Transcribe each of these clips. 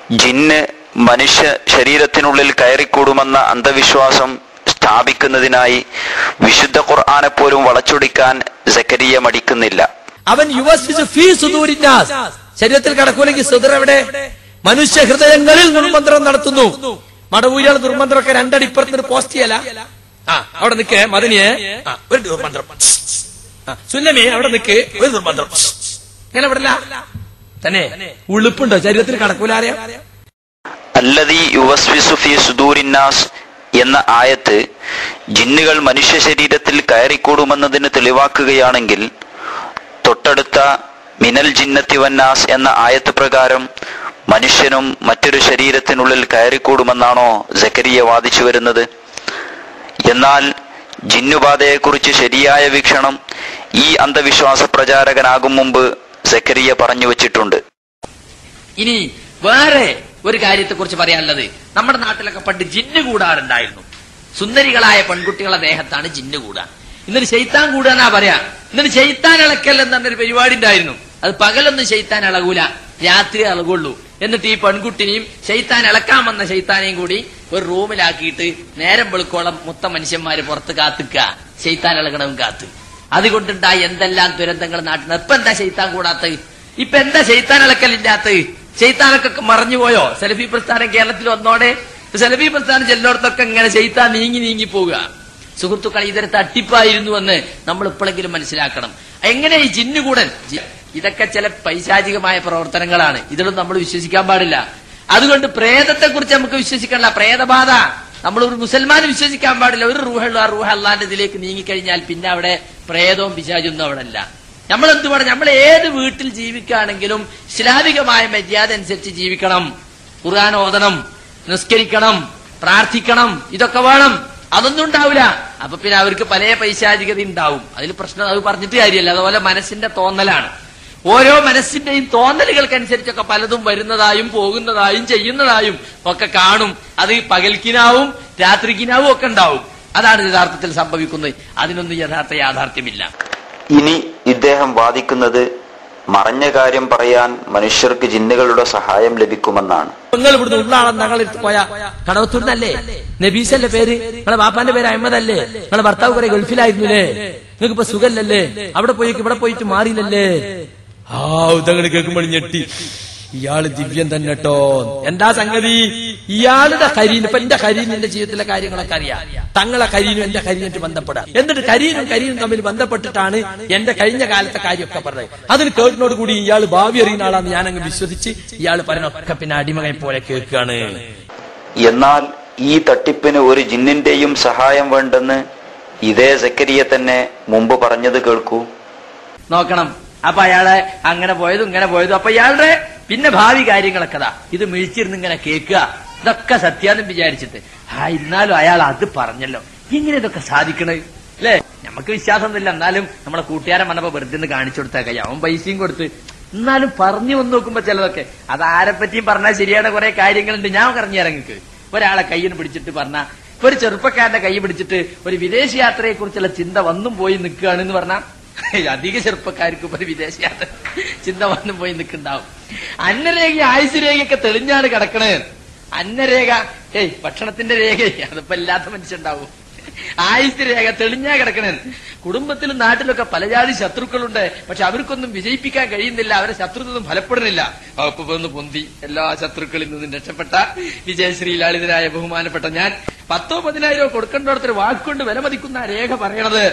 ജിന്ന് മനുഷ്യ ശരീരത്തിനുള്ളിൽ കയറിക്കൂടുമെന്ന അന്ധവിശ്വാസം സ്ഥാപിക്കുന്നതിനായി വിശുദ്ധ ഖുർആനെ പോലും വളച്ചൊടിക്കാൻ സക്കരിയ മടിക്കുന്നില്ല. അവൻ ശരീരത്തിൽ കടക്കൂലെങ്കിൽ സുദർ എവിടെ? മനുഷ്യ ഹൃദയങ്ങളിൽ ദുർമന്ത്രം നടത്തുന്നു. മടവൂരിയാൾ ദുർമന്ത്രമൊക്കെ രണ്ടടി ഇപ്പുറത്തിന് പോസ്റ്റ് ചെയ്യല. അവിടെ നിൽക്കേ മദനിയെ ഒരു ദുർമന്ത്രം, സുന്നമേ അവിടെ നിൽക്ക് ഒരു ദുർമന്ത്രം. ഇങ്ങനെ വിടല തന്നെ ഉളുപ്പുണ്ടോ ശരീരത്തിൽ കടക്കൂല? അറിയാം. അല്ലദീ യുവസ്വിസു ഫീ സുദൂരിന്നാസ് എന്ന ആയത്ത് ജിന്നുകൾ മനുഷ്യ ശരീരത്തിൽ കയറിക്കൂടുമെന്നതിന് തെളിവാക്കുകയാണെങ്കിൽ തൊട്ടടുത്ത മിനൽ ജിന്നത്തി വന്നാസ് എന്ന ആയത്ത് പ്രകാരം മനുഷ്യനും മറ്റൊരു ശരീരത്തിനുള്ളിൽ കയറിക്കൂടുമെന്നാണോ സക്കരിയ വാദിച്ചു വരുന്നത്? എന്നാൽ ജിന്നുബാധയെക്കുറിച്ച് ശരിയായ വീക്ഷണം ഈ അന്ധവിശ്വാസ പ്രചാരകനാകും മുമ്പ് സക്കരിയ പറഞ്ഞു വച്ചിട്ടുണ്ട്. ഇനി വേറെ ഒരു കാര്യത്തെക്കുറിച്ച് പറയാനുള്ളത്, നമ്മുടെ നാട്ടിലൊക്കെ പണ്ട് ജിന്ന് കൂടാറുണ്ടായിരുന്നു. സുന്ദരികളായ പെൺകുട്ടികളുടെ ദേഹത്താണ് ജിന്ന് കൂടാ. ഇന്നൊരു ശൈത്താൻ കൂടാന്നാ പറയാ. ഇന്നൊരു ശൈത്താൻ ഇളക്കൽ എന്നൊരു പരിപാടി ഉണ്ടായിരുന്നു. അത് പകലൊന്നും ശൈത്താൻ ഇളകൂല, രാത്രി ഇളകുള്ളൂ. എന്നിട്ട് ഈ പെൺകുട്ടിനെയും ശൈത്താൻ ഇളക്കാൻ വന്ന ശൈത്താനെയും കൂടി ഒരു റൂമിലാക്കിയിട്ട് നേരം വെളുക്കോളം മൊത്തം മനുഷ്യന്മാര് പുറത്ത് കാത്തിക്ക, ശൈത്താൻ ഇളകണവും കാത്ത്. അതുകൊണ്ടുണ്ടായി എന്തെല്ലാം ദുരന്തങ്ങൾ നാട്ടിൽ. ഇപ്പൊ എന്താ ശൈത്താൻ കൂടാത്ത? ഇപ്പൊ എന്താ ശൈത്താൻ ഇളക്കലില്ലാത്ത? ശൈത്താനൊക്കെ മറഞ്ഞുപോയോ? സലഫി പ്രസ്ഥാനം കേരളത്തിൽ വന്നോടെ സലഫി പ്രസ്ഥാനം ചെല്ലോടത്തൊക്കെ ഇങ്ങനെ ശൈത്താൻ നീങ്ങി നീങ്ങി പോവുക. സുഹൃത്തുക്കൾ, ഇതൊരു തട്ടിപ്പായിരുന്നു എന്ന് നമ്മൾ ഇപ്പോഴെങ്കിലും മനസ്സിലാക്കണം. എങ്ങനെ ഈ ജിന്നുകൂടൻ? ഇതൊക്കെ ചില പൈശാചികമായ പ്രവർത്തനങ്ങളാണ്. ഇതിലൊന്നും നമ്മൾ വിശ്വസിക്കാൻ പാടില്ല. അതുകൊണ്ട് പ്രേതത്തെ കുറിച്ച് നമുക്ക് വിശ്വസിക്കണ്ട. പ്രേതബാധ നമ്മളൊരു മുസൽമാന് വിശ്വസിക്കാൻ പാടില്ല. ഒരു റൂഹുള്ള ആ റൂഹ് അല്ലാന്റെ ഇതിലേക്ക് നീങ്ങിക്കഴിഞ്ഞാൽ പിന്നെ അവിടെ പ്രേതവും പിശാചൊന്നും അവിടെ അല്ല. നമ്മൾ എന്ത് വേണം? നമ്മൾ ഏത് വീട്ടിൽ ജീവിക്കുകയാണെങ്കിലും ഇസ്ലാമികമായ മര്യാദ അനുസരിച്ച് ജീവിക്കണം. ഖുർആൻ ഓതണം, നിസ്കരിക്കണം, പ്രാർത്ഥിക്കണം. ഇതൊക്കെ വേണം. അതൊന്നും ഉണ്ടാവില്ല. അപ്പൊ പിന്നെ അവർക്ക് പല പൈശാചികത ഉണ്ടാവും. അതിൽ പ്രശ്നം അത് പറഞ്ഞിട്ട് കാര്യമല്ല. അതുപോലെ മനസ്സിന്റെ തോന്നലാണ്. ഓരോ മനസ്സിന്റെയും തോന്നലുകൾക്കനുസരിച്ചൊക്കെ പലതും വരുന്നതായും പോകുന്നതായും ചെയ്യുന്നതായും ഒക്കെ കാണും. അത് പകൽക്കിനാവും രാത്രിക്കിനാവും ഒക്കെ ഉണ്ടാവും. അതാണ് യഥാർത്ഥത്തിൽ സംഭവിക്കുന്നത്. അതിനൊന്നും യഥാർത്ഥ യാഥാർത്ഥ്യമില്ല. ഇനി ഇദ്ദേഹം വാദിക്കുന്നത് മറഞ്ഞ കാര്യം പറയാൻ മനുഷ്യർക്ക് ജിന്നുകളുടെ സഹായം ലഭിക്കുമെന്നാണ്. നിങ്ങൾ ഇവിടുന്ന് ഉള്ള ആളെ ഞങ്ങളെടുത്ത് പോയാ കടവത്തൂരിനല്ലേ? നബീസല്ലേ പേര്? നിങ്ങളെ ബാപ്പാന്റെ പേര് അഹമ്മദല്ലേ? നിങ്ങളെ ഭർത്താവ് കുറെ ഗൾഫിലായിരുന്നില്ലേ? നിങ്ങൾക്ക് ഇപ്പൊ സുഖല്ലേ? അവിടെ പോയിട്ട് ഇവിടെ പോയിട്ട് മാറിയില്ലല്ലേ? ഇതങ്ങനെ കേൾക്കുമ്പോൾ ഞെട്ടി. ഇയാള് ദിവ്യം തന്നെ കേട്ടോ. എന്താ സംഗതി? ഇയാളുടെ കരീൻ, ഇപ്പൊ എന്റെ കരീൻ എന്റെ ജീവിതത്തിലെ കാര്യങ്ങളൊക്കെ അറിയാം. തങ്ങളെ കരീനും എന്റെ കരീനായിട്ട് ബന്ധപ്പെടാം. എന്നിട്ട് കരീനും തമ്മിൽ ബന്ധപ്പെട്ടിട്ടാണ് എന്റെ കഴിഞ്ഞ കാലത്തെ കാര്യമൊക്കെ പറഞ്ഞത്. അതിന് കേട്ടിനോട് കൂടി ഇയാൾ ഭാവി അറിയുന്ന ആളാന്ന് ഞാനങ്ങ് വിശ്വസിച്ച് ഇയാൾ പറഞ്ഞൊക്കെ പിന്നെ അടിമകളെ പോലെ കേൾക്കുകയാണ്. എന്നാൽ ഈ തട്ടിപ്പിന് ഒരു ജിന്നിന്റെയും സഹായം വേണ്ടെന്ന് ഇതേ സക്കരിയ തന്നെ മുമ്പ് പറഞ്ഞത് കേൾക്കൂ. നോക്കണം. അപ്പൊ അയാളെ അങ്ങനെ പോയതും ഇങ്ങനെ പോയതും അപ്പൊ ഇയാളുടെ പിന്നെ ഭാവി കാര്യങ്ങളൊക്കെ ഇത് മിഴിച്ചിരുന്ന് ഇങ്ങനെ കേൾക്കുക. ഇതൊക്കെ സത്യാന്നും വിചാരിച്ചിട്ട് എന്നാലും അയാൾ അത് പറഞ്ഞല്ലോ, ഇങ്ങനെ ഇതൊക്കെ സാധിക്കണേ അല്ലേ? നമുക്ക് വിശ്വാസമൊന്നുമില്ല. എന്നാലും നമ്മളെ കൂട്ടുകാരൻ വന്നപ്പോ വെറുതെ കാണിച്ചു കൊടുത്താൽ കഴിയും. അവൻ പൈസയും കൊടുത്ത് എന്നാലും പറഞ്ഞു വന്ന് നോക്കുമ്പോ ചിലതൊക്കെ അത് ആരെപ്പറ്റിയും പറഞ്ഞാൽ ശരിയാണ്. കുറെ കാര്യങ്ങളുണ്ട്. ഞാൻ പറഞ്ഞു തരാം നിങ്ങൾക്ക്. ഒരാളെ കയ്യിൽ പിടിച്ചിട്ട് പറഞ്ഞ, ഒരു ചെറുപ്പക്കാരന്റെ കൈ പിടിച്ചിട്ട് ഒരു വിദേശ യാത്രയെ കുറിച്ചുള്ള ചിന്ത വന്നും പോയി നിൽക്കുകയാണെന്ന് പറഞ്ഞാൽ അധിക ചെറുപ്പക്കാർക്ക് ഒരു വിദേശയാത്ര ചിന്ത വന്നും പോയി നിൽക്കുന്നുണ്ടാവും. അന്നരേഖ ആയുസ് രേഖയൊക്കെ തെളിഞ്ഞാണ് കിടക്കണേ. അന്നരേഖ ഭക്ഷണത്തിന്റെ രേഖ അതിപ്പോ ഇല്ലാത്ത മനുഷ്യണ്ടാവും. ആയുസ് രേഖ തെളിഞ്ഞാ കിടക്കണേ. കുടുംബത്തിലും നാട്ടിലൊക്കെ പല ജാതി ശത്രുക്കളുണ്ട്. പക്ഷെ അവർക്കൊന്നും വിജയിപ്പിക്കാൻ കഴിയുന്നില്ല. അവരെ ശത്രുത്വം ഫലപ്പെടുന്നില്ല. അപ്പൊ വന്ന് പൊന്തി എല്ലാ ശത്രുക്കളിൽ നിന്നും രക്ഷപ്പെട്ട വിജയശ്രീ ലാളിതരായ ബഹുമാനപ്പെട്ട ഞാൻ 10,000-10,000 കൊടുക്കേണ്ടോടത്തൊരു വാക്കുകൊണ്ട് വിലമതിക്കുന്ന രേഖ പറയണത്.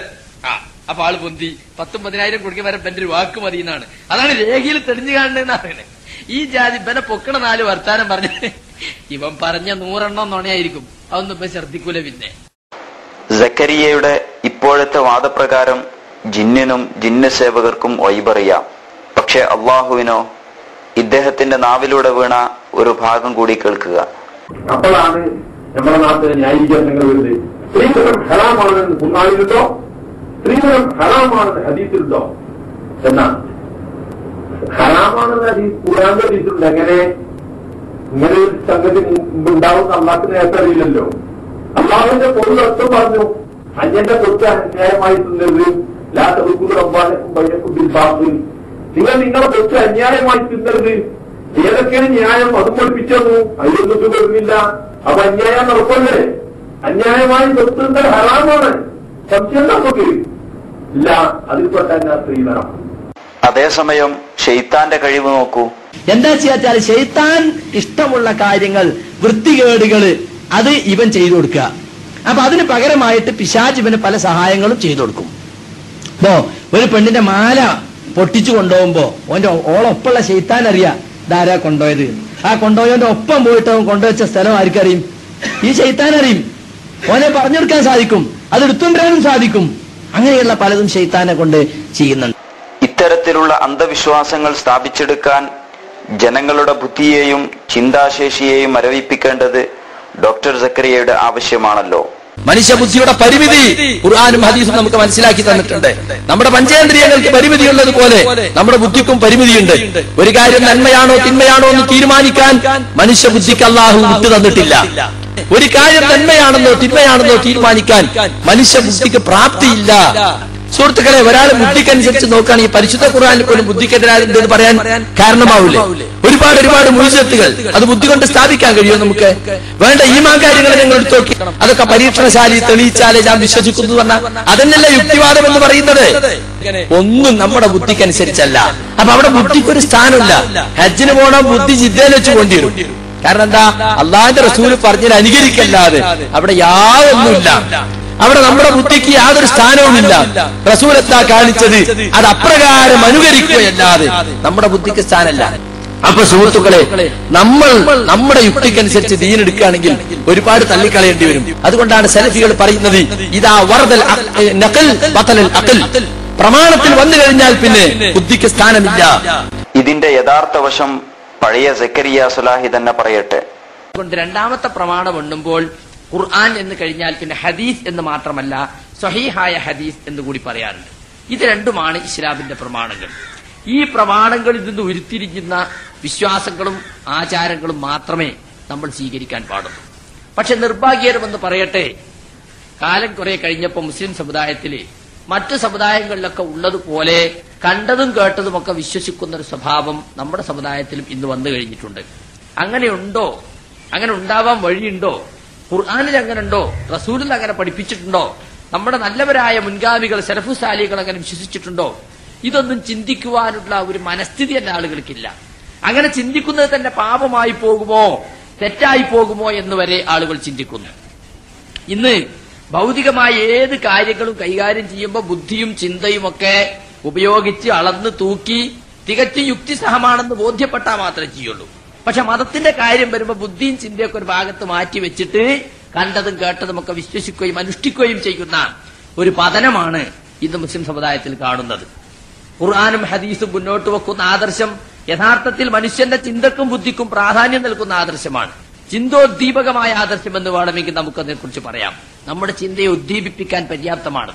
അപ്പൊ ആള് പൊന്തി 10,000-10,000 കൊടുക്കാൻ വരെ എന്റെ ഒരു വാക്ക് മതി എന്നാണ്. അതാണ് രേഖയിൽ തെളിഞ്ഞു കാണുന്നതെന്ന് പറയുന്നത്. ഈ ജാതി ബനെ പൊക്കണ 4 വർത്താനം പറഞ്ഞ് ഇവൻ പറഞ്ഞ 100 നുണയായിരിക്കും. അതൊന്നും ഇപ്പൊ ശ്രദ്ധിക്കൂല. പിന്നെ സക്കരിയയുടെ ഇപ്പോഴത്തെ വാദപ്രകാരം ജിന്നിനും ജിന്ന് സേവകർക്കും ഒയ്ബറിയാം. പക്ഷെ അള്ളാഹുവിനോ? ഇദ്ദേഹത്തിന്റെ നാവിലൂടെ വീണ ഒരു ഭാഗം കൂടി കേൾക്കുക. അപ്പോഴാണ് നമ്മുടെ നാട്ടിലെ ന്യായീകരണങ്ങൾ വരുന്നത്. സ്ത്രീധനം ഹറാമാണെന്ന് ഖുർആനിലുണ്ടോ? സ്ത്രീധനം ഹറാമാണെന്ന് ഹദീസിലുണ്ടോ എന്നാണ്. ഹറാമാണെന്ന് ഖുർആനിൽ ഹദീസിലുണ്ട്. എങ്ങനെ ഇങ്ങനെ ഒരു സംഗതി മുമ്പുണ്ടാവും അള്ളാഹ്ക്ക് നേരത്തെ അറിയില്ലല്ലോ. അള്ളാഹുവിന്റെ പൊതു അർത്ഥം പറഞ്ഞു, അന്യന്റെ സ്വത്ത് അന്യായമായി തിന്നരുത്. നിങ്ങൾ നിങ്ങളുടെ സ്വത്ത് അന്യായമായി തിന്നരുത് ഏതൊക്കെയാണ് ന്യായം അതും പഠിപ്പിച്ചു. അതിലൊന്നും വരുന്നില്ല. അപ്പൊ അന്യായം നടക്കല്ലേ? അന്യായമായി സ്വത്ത് ഹറാമാണ്. സംശയം നമുക്ക് ഇല്ല. അതിൽപ്പെട്ട സ്ത്രീധനം. അതേസമയം ഷെയ്ത്താന്റെ കഴിവ് നോക്കൂ. എന്താ ചെയ്യാച്ചാൽ ശൈത്താൻ ഇഷ്ടമുള്ള കാര്യങ്ങൾ, വൃത്തികേടുകള് അത് ഇവൻ ചെയ്തു കൊടുക്കുക. അപ്പൊ അതിന് പകരമായിട്ട് പിശാച് ഇവന് പല സഹായങ്ങളും ചെയ്തു കൊടുക്കും. ഇപ്പോ ഒരു പെണ്ണിന്റെ മാല പൊട്ടിച്ചു കൊണ്ടുപോകുമ്പോ ഓളൊപ്പമുള്ള ശൈത്താൻ അറിയാം ഇതാരാ കൊണ്ടുപോയത്. ആ കൊണ്ടുപോയവന്റെ ഒപ്പം പോയിട്ട് അവൻ കൊണ്ടുവച്ച സ്ഥലം ആർക്കറിയും? ഈ ശൈത്താൻ അറിയും. ഓനെ പറഞ്ഞെടുക്കാൻ സാധിക്കും, അത് എടുത്തുകൊണ്ടിരാനും സാധിക്കും. അങ്ങനെയുള്ള പലതും ശൈത്താനെ കൊണ്ട് ചെയ്യുന്നുണ്ട്. ഇത്തരത്തിലുള്ള അന്ധവിശ്വാസങ്ങൾ സ്ഥാപിച്ചെടുക്കാൻ ജനങ്ങളുടെ ബുദ്ധിയെയും ചിന്താശേഷിയെയും മരവിപ്പിക്കേണ്ടത് ഡോക്ടർ സക്കറിയയുടെ ആവശ്യമാണല്ലോ. മനുഷ്യബുദ്ധിയുടെ പരിമിതി ഖുർആനും ഹദീസും നമുക്ക് മനസ്സിലാക്കി തന്നിട്ടുണ്ട്. നമ്മുടെ പഞ്ചേന്ദ്രിയങ്ങൾക്ക് പരിമിതിയുള്ളത് പോലെ നമ്മുടെ ബുദ്ധിക്കും പരിമിതിയുണ്ട്. ഒരു കാര്യം നന്മയാണോ തിന്മയാണോ എന്ന് തീരുമാനിക്കാൻ മനുഷ്യബുദ്ധിക്ക് അല്ലാഹു വിട്ടു തന്നിട്ടില്ല. ഒരു കാര്യം നന്മയാണെന്നോ തിന്മയാണെന്നോ തീരുമാനിക്കാൻ മനുഷ്യബുദ്ധിക്ക് പ്രാപ്തിയില്ല. സുഹൃത്തുക്കളെ, ഒരാൾ ബുദ്ധിക്കനുസരിച്ച് നോക്കുകയാണെങ്കിൽ പരിശുദ്ധ ഖുർആനിൽ പോലും ബുദ്ധിക്കെതിരാണെന്ന് പറയാൻ കാരണമാവില്ലേ? ഒരുപാട് മുഴുവത്തുകൾ അത് ബുദ്ധി കൊണ്ട് സ്ഥാപിക്കാൻ കഴിയുമോ നമുക്ക്? വേണ്ട ഈമാൻ കാര്യങ്ങൾ നിങ്ങൾ എടുത്തു നോക്കി. അതൊക്കെ പരീക്ഷണശാലി തെളിയിച്ചാലേ ഞാൻ വിശ്വസിക്കുന്നു പറഞ്ഞാൽ അതന്നല്ല യുക്തിവാദം എന്ന് പറയുന്നത്. ഒന്നും നമ്മുടെ ബുദ്ധിക്കനുസരിച്ചല്ല. അപ്പൊ അവിടെ ബുദ്ധിക്കൊരു സ്ഥാനമില്ല. ഹജ്ജിന് പോകണം, ബുദ്ധി ജിദ്ദയിൽ വെച്ച് കൊണ്ടുവരും. കാരണം എന്താ? അള്ളാഹിന്റെ റസൂല് പറഞ്ഞതിൽ അനുകരിക്കല്ലാതെ അവിടെ യാതൊന്നുമില്ല. അവിടെ നമ്മുടെ ബുദ്ധിക്ക് യാതൊരു സ്ഥാനവുമില്ല. റസൂൽ എന്താ കാണിച്ചത് അത് അപ്രകാരം അനുകരിക്കുകയല്ലാതെ നമ്മുടെ ബുദ്ധിക്ക് സ്ഥാനമല്ല. അപ്പൊ സുഹൃത്തുക്കളെ, നമ്മൾ നമ്മുടെ യുക്തിക്കനുസരിച്ച് ദീൻ എടുക്കുകയാണെങ്കിൽ ഒരുപാട് തള്ളിക്കളയേണ്ടി വരും. അതുകൊണ്ടാണ് സലഫികൾ പറയുന്നത് ഇതാ വറദൽ നഖൽ ബതലൽ അഖൽ. പ്രമാണത്തിൽ വന്നു കഴിഞ്ഞാൽ പിന്നെ ബുദ്ധിക്ക് സ്ഥാനമില്ല. ഇതിന്റെ യഥാർത്ഥ വശം പഴയ സക്കരിയ സുലാഹി തന്നെ പറയട്ടെ. അതുകൊണ്ട് രണ്ടാമത്തെ പ്രമാണം എണ്ണുമ്പോൾ ഖുർആൻ എന്ന് കഴിഞ്ഞാൽ പിന്നെ ഹദീസ് എന്ന് മാത്രമല്ല സ്വഹീഹായ ഹദീസ് എന്ന് കൂടി പറയാറുണ്ട്. ഇത് രണ്ടുമാണ് ഇസ്ലാമിന്റെ പ്രമാണങ്ങൾ. ഈ പ്രമാണങ്ങളിൽ നിന്ന് ഉരുത്തിരിഞ്ഞുന്ന വിശ്വാസങ്ങളും ആചാരങ്ങളും മാത്രമേ നമ്മൾ സ്വീകരിക്കാൻ പാടുള്ളൂ. പക്ഷെ നിർഭാഗ്യകരമെന്ന് പറയട്ടെ, കാലം കുറെ കഴിഞ്ഞപ്പോൾ മുസ്ലിം സമുദായത്തില് മറ്റു സമുദായങ്ങളിലൊക്കെ ഉള്ളതുപോലെ കണ്ടതും കേട്ടതുമൊക്കെ വിശ്വസിക്കുന്ന ഒരു സ്വഭാവം നമ്മുടെ സമുദായത്തിലും ഇന്ന് വന്നു കഴിഞ്ഞിട്ടുണ്ട്. അങ്ങനെയുണ്ടോ? അങ്ങനെ ഉണ്ടാവാൻ വഴിയുണ്ടോ? ഖുർആനിൽ അങ്ങനെ ഉണ്ടോ? റസൂലിൽ അങ്ങനെ പഠിപ്പിച്ചിട്ടുണ്ടോ? നമ്മുടെ നല്ലവരായ മുൻഗാമികൾ സലഫുസാലികൾ അങ്ങനെ വിശ്വസിച്ചിട്ടുണ്ടോ? ഇതൊന്നും ചിന്തിക്കുവാനുള്ള ഒരു മനസ്ഥിതി തന്നെ ആളുകൾക്കില്ല. അങ്ങനെ ചിന്തിക്കുന്നത് തന്നെ പാപമായി പോകുമോ, തെറ്റായി പോകുമോ എന്ന് വരെ ആളുകൾ ചിന്തിക്കുന്നു. ഇന്ന് ഭൗതികമായ ഏത് കാര്യങ്ങളും കൈകാര്യം ചെയ്യുമ്പോൾ ബുദ്ധിയും ചിന്തയും ഒക്കെ ഉപയോഗിച്ച് അളന്ന് തൂക്കി തികച്ചും യുക്തിസഹമാണെന്ന് ബോധ്യപ്പെട്ടാൽ മാത്രമേ ചെയ്യുള്ളൂ. പക്ഷെ മതത്തിന്റെ കാര്യം വരുമ്പോൾ ബുദ്ധിയും ചിന്തയൊക്കെ ഒരു ഭാഗത്ത് മാറ്റി വെച്ചിട്ട് കണ്ടതും കേട്ടതും ഒക്കെ വിശ്വസിക്കുകയും അനുഷ്ഠിക്കുകയും ചെയ്യുന്ന ഒരു പതനമാണ് ഇന്ന് മുസ്ലിം സമുദായത്തിൽ കാണുന്നത്. ഖുർആനും ഹദീസും മുന്നോട്ട് വെക്കുന്ന ആദർശം യഥാർത്ഥത്തിൽ മനുഷ്യന്റെ ചിന്തക്കും ബുദ്ധിക്കും പ്രാധാന്യം നൽകുന്ന ആദർശമാണ്. ചിന്തോദ്ദീപകമായ ആദർശം എന്ന് വേണമെങ്കിൽ നമുക്കതിനെക്കുറിച്ച് പറയാം. നമ്മുടെ ചിന്തയെ ഉദ്ദീപിപ്പിക്കാൻ പര്യാപ്തമാണ്.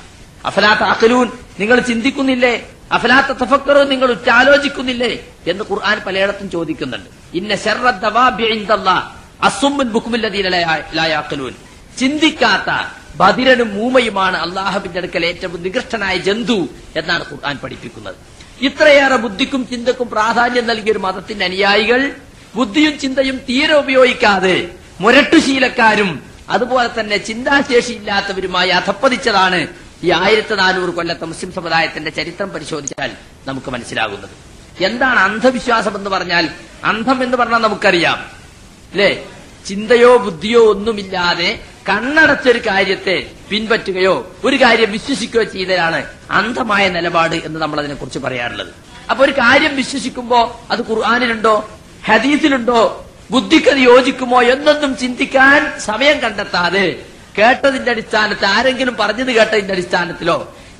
അഫലാ തഅഖിലൂൻ, നിങ്ങൾ ചിന്തിക്കുന്നില്ലേ? അഫലാ തതഫക്കറൂൻ, നിങ്ങൾ ഉറ്റാലോചിക്കുന്നില്ലേ എന്ന് ഖുർആൻ പലയിടത്തും ചോദിക്കുന്നുണ്ട്. ഇന്ന ശർറദ് ദവാബി ഇൻദല്ലാഹ് അസ്സുമ്മുൽ ബുക്മുൽ ലദീന ലാ യഅഖിലൂൻ. ചിന്തിക്കാത്ത ബധിരനും മൂമയുമാണ് അല്ലാഹുവിന്റെ അടുക്കൽ ഏറ്റവും നികൃഷ്ടനായ ജന്തു എന്നാണ് ഖുർആൻ പഠിപ്പിക്കുന്നത്. ഇത്രയേറെ ബുദ്ധിക്കും ചിന്തക്കും പ്രാധാന്യം നൽകിയ ഒരു മതത്തിന്റെ അനുയായികൾ ബുദ്ധിയും ചിന്തയും തീരെ ഉപയോഗിക്കാതെ മുരട്ടുശീലക്കാരും അതുപോലെ തന്നെ ചിന്താശേഷിയില്ലാത്തവരുമായി അധപ്പതിച്ചതാണ് ഈ 1400 കൊല്ലത്തെ മുസ്ലിം സമുദായത്തിന്റെ ചരിത്രം പരിശോധിച്ചാൽ നമുക്ക് മനസ്സിലാകുന്നത്. എന്താണ് അന്ധവിശ്വാസം എന്ന് പറഞ്ഞാൽ? അന്ധം എന്ന് പറഞ്ഞാൽ നമുക്കറിയാം അല്ലേ? ചിന്തയോ ബുദ്ധിയോ ഒന്നുമില്ലാതെ കണ്ണടച്ചൊരു കാര്യത്തെ പിൻപറ്റുകയോ ഒരു കാര്യം വിശ്വസിക്കുകയോ ചെയ്തതാണ് അന്ധമായ നിലപാട് എന്ന് നമ്മൾ അതിനെക്കുറിച്ച് പറയാറുള്ളത്. അപ്പൊ ഒരു കാര്യം വിശ്വസിക്കുമ്പോ അത് ഖുർആനിലുണ്ടോ, ഹദീസിലുണ്ടോ, ബുദ്ധിക്കത് യോജിക്കുമോ എന്നൊന്നും ചിന്തിക്കാൻ സമയം കണ്ടെത്താതെ കേട്ടതിന്റെ അടിസ്ഥാനത്തിൽ, ആരെങ്കിലും പറഞ്ഞത് കേട്ടതിന്റെ അടിസ്ഥാനത്തിലോ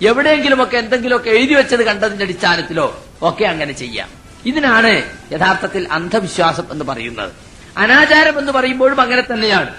എവിടെയെങ്കിലുമൊക്കെ എന്തെങ്കിലുമൊക്കെ എഴുതി വെച്ചത് കണ്ടതിന്റെ അടിസ്ഥാനത്തിലോ ഒക്കെ അങ്ങനെ ചെയ്യാം. ഇതിനാണ് യഥാർത്ഥത്തിൽ അന്ധവിശ്വാസം എന്ന് പറയുന്നത്. അനാചാരം എന്ന് പറയുമ്പോഴും അങ്ങനെ തന്നെയാണ്.